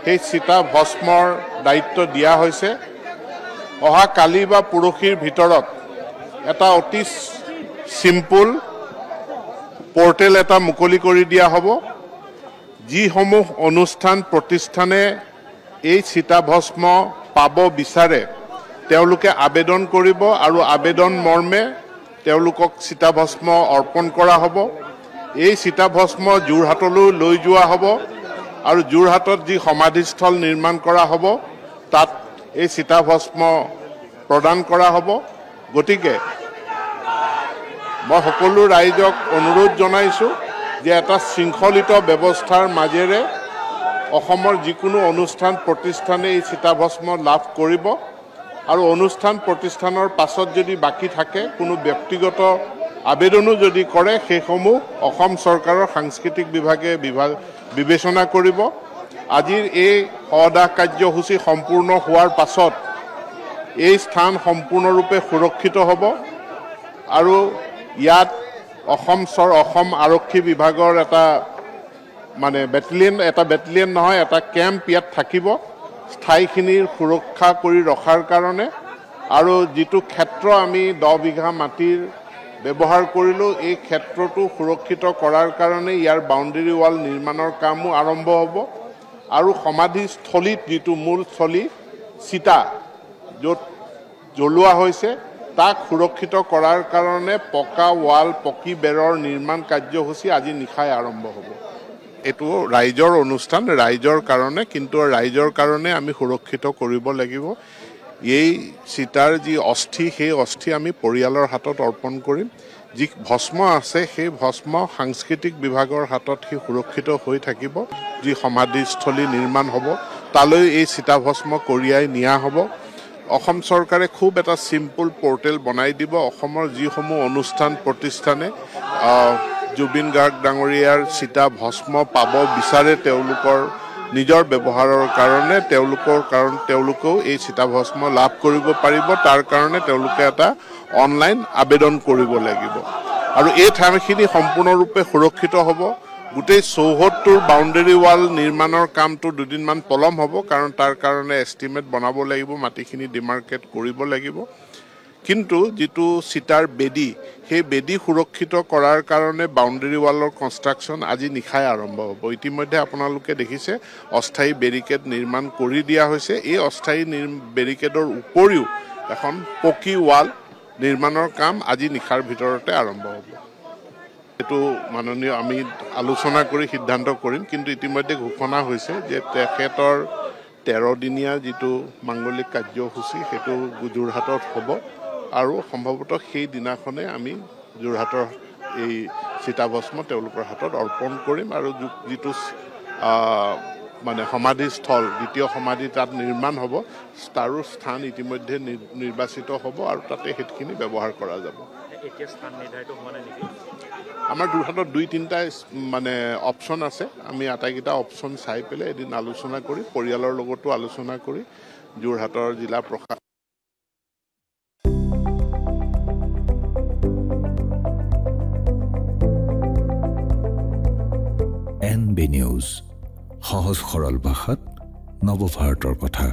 সেই চিতা ভস্মৰ দায়িত্ব দিয়া হৈছে। অহা কালি বা পৰহিৰ ভিতৰত এটা অতি সিম্পল পোৰ্টেল এটা মুকলি কৰি দিয়া হ'ব। যিসমূহ অনুষ্ঠান প্ৰতিষ্ঠানে এই চিতাভস্ম পাব বিচাৰে তেওঁলোকে আবেদন কৰিব আৰু আবেদন মৰ্মে তেওঁলোকক চিতাভস্ম অৰ্পণ কৰা হ'ব। এই চিতাভস্ম যোৰহাটলৈ লৈ যোৱা হ'ব আৰু যোৰহাটত যি সমাধিস্থল নিৰ্মাণ কৰা হ'ব তাত এই চিতাভস্ম প্ৰদান কৰা হ'ব। গতিকে মই সকলো ৰাইজক অনুৰোধ জনাইছোঁ যে এটা শৃংখলিত ব্যৱস্থাৰ মাজেৰে অসমৰ যিকোনো অনুষ্ঠান প্ৰতিষ্ঠানে এই চিতাভস্ম লাভ কৰিব আৰু অনুষ্ঠান প্ৰতিষ্ঠানৰ পাছত যদি বাকী থাকে কোনো ব্যক্তিগত আবেদনো যদি কৰে সেইসমূহ অসম চৰকাৰৰ সাংস্কৃতিক বিভাগে বিবেচনা কৰিব। আজিৰ এই সদাহ কাৰ্যসূচী সম্পূৰ্ণ হোৱাৰ পাছত এই স্থান সম্পূৰ্ণৰূপে সুৰক্ষিত হ'ব আৰু ইয়াত অসম আৰক্ষী বিভাগৰ এটা বেটেলিয়ন নহয়, এটা কেম্প ইয়াত থাকিব ঠাইখিনিৰ সুৰক্ষা কৰি ৰখাৰ কাৰণে। আৰু যিটো ক্ষেত্ৰ আমি 10 বিঘা মাটিৰ ব্যৱহাৰ কৰিলোঁ এই ক্ষেত্ৰটো সুৰক্ষিত কৰাৰ কাৰণে ইয়াৰ বাউণ্ডেৰী ৱাল নিৰ্মাণৰ কামো আৰম্ভ হ'ব আৰু সমাধিস্থলীত যিটো মূল স্থলী চিতা য'ত জ্বলোৱা হৈছে তাক সুৰক্ষিত কৰাৰ কাৰণে পকা ৱাল পকী বেৰৰ নিৰ্মাণ কাৰ্যসূচী আজি নিশাই আৰম্ভ হ'ব। এইটো ৰাইজৰ অনুষ্ঠান, ৰাইজৰ কাৰণে, কিন্তু ৰাইজৰ কাৰণে আমি সুৰক্ষিত কৰিব লাগিব। এই চিতাৰ যি অস্থি সেই অস্থি আমি পৰিয়ালৰ হাতত অৰ্পণ কৰিম। যি ভস্ম আছে সেই ভস্ম সাংস্কৃতিক বিভাগৰ হাতত সি সুৰক্ষিত হৈ থাকিব। যি সমাধিস্থলী নিৰ্মাণ হ'ব তালৈ এই চিতাভস্ম কঢ়িয়াই নিয়া হ'ব। অসম চৰকাৰে খুব এটা চিম্পল পোৰ্টেল বনাই দিব। অসমৰ যিসমূহ অনুষ্ঠান প্ৰতিষ্ঠানে জুবিন গাৰ্গ ডাঙৰীয়াৰ চিতা ভস্ম পাব বিচাৰে তেওঁলোকৰ নিজৰ ব্যৱহাৰৰ কাৰণে তেওঁলোকেও এই চিতাভস্ম লাভ কৰিব পাৰিব। তাৰ কাৰণে তেওঁলোকে এটা অনলাইন আবেদন কৰিব লাগিব আৰু এই ঠাইখিনি সম্পূৰ্ণৰূপে সুৰক্ষিত হ'ব। গোটেই 74 বাউণ্ডেৰী ৱাল নিৰ্মাণৰ কামটো দুদিনমান পলম হ'ব কাৰণ তাৰ কাৰণে এষ্টিমেট বনাব লাগিব, মাটিখিনি ডিমাৰ্কেট কৰিব লাগিব। কিন্তু যিটো চিতাৰ বেদী সেই বেদী সুৰক্ষিত কৰাৰ কাৰণে বাউণ্ডেৰী ৱালৰ কনষ্ট্ৰাকশ্যন আজি নিশাই আৰম্ভ হ'ব। ইতিমধ্যে আপোনালোকে দেখিছে অস্থায়ী বেৰিকেড নিৰ্মাণ কৰি দিয়া হৈছে। এই অস্থায়ী বেৰিকেডৰ উপৰিও এখন পকী ৱাল নিৰ্মাণৰ কাম আজি নিশাৰ ভিতৰতে আৰম্ভ হ'ব। এইটো মাননীয় আমি আলোচনা কৰি সিদ্ধান্ত কৰিম, কিন্তু ইতিমধ্যে ঘোষণা হৈছে যে তেখেতৰ 13 দিনীয়া যিটো মাংগলিক কাৰ্যসূচী সেইটো যোৰহাটত হ'ব আৰু সম্ভৱতঃ সেই দিনাখনে আমি যোৰহাটৰ এই চিতাভস্ম তেওঁলোকৰ হাতত অৰ্পণ কৰিম আৰু যিটো সমাধিস্থল দ্বিতীয় সমাধি তাত নিৰ্মাণ হ'ব তাৰো স্থান ইতিমধ্যে নিৰ্বাচিত হ'ব আৰু তাতে সেইখিনি ব্যৱহাৰ কৰা যাব। আমাৰ যোৰহাটত 2-3টা অপশ্যন আছে। আমি আটাইকেইটা অপশ্যন চাই পেলাই এদিন আলোচনা কৰি পৰিয়ালৰ লগতো আলোচনা কৰি যোৰহাটৰ জিলা প্ৰশাসন NB নিউজ সহজ সৰল ভাষাত নৱভাৰতৰ কথা।